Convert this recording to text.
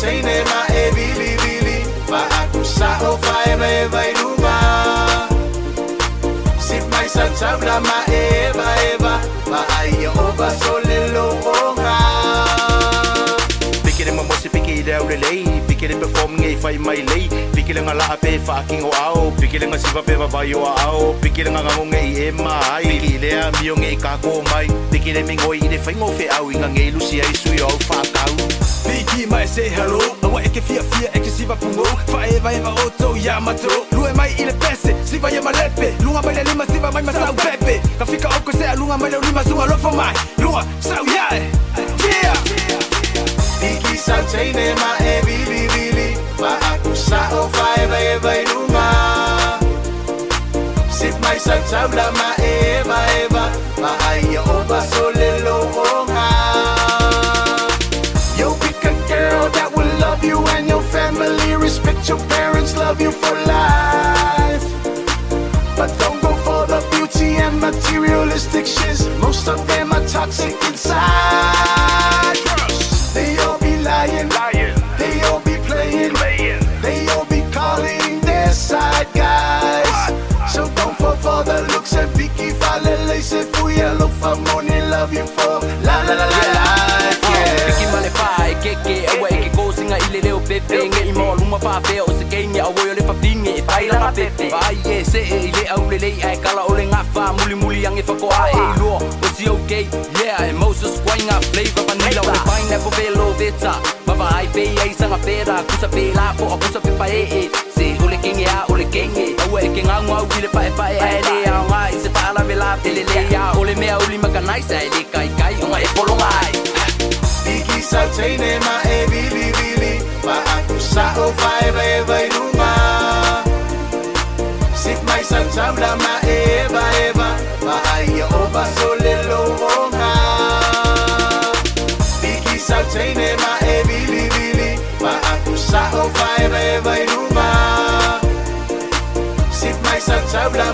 taine ma e vili vili pa aku sa o fai vai vai lunga sip mai sa tabla ma eva eva ma ai o ba sole lo onga pikir mo si pikir au le lei pikir performing e fai mai lei pikir nga la pe fucking o ao pikir nga siva pe vai o ao pikir nga ngonge e mai pikir a mio nge ka ko mai pikir me ngoi ne fai ngo fe au nga nge lusi ai sui o fa kau PIKI mai say hello awa e ke fia e ke siva pungo fa eva oto yamato lue mai ile pese siva ya malepe lunga mai le lima siva mai masau pepe ka fika o ko se lunga mai le lima sunga lo for mai lunga sau ya yeah PIKI sa taine ma e vili vili pa aku sa o fai vai vai lunga sip mai sa tabla ma eva eva ma ai o ba sole lo onga yo pick a girl that will love you and your family respect your parents love you for life but don't go for the beauty and materialistic shits most of them are toxic inside they all be lying they all be playing they all be calling their side guys so don't fall for the looks and PIKI falele se fuya look for money love you for la la la la life yeah PIKI male fai keke awe ke ko singa ile leo pepe nge imo luma fa pe o se kenge awe le fa pinge tai la pepe ai e se ile au le ai kala ole nga fa muli muli yang e fa ko ai lo o si okay yeah and Moses swing up flavor vanilla ole pineapple velo veta baba ai pe ai sanga pera kusa pe la po kusa pe pa e se ole kenge a ole kenge awe ke nga ngwa ile pa ai le a nga se pa la vela tele le ya ole me ole makanai sai le kai kai nga e polo mai PIKI sa taine ma e vili vili pa aku sa o fai vai vai lunga sip mai sa tabla ma eva eva ma ai o ba sole lo onga PIKI sa taine ma e vili vili pa aku sa o fai vai vai lunga sip mai sa tabla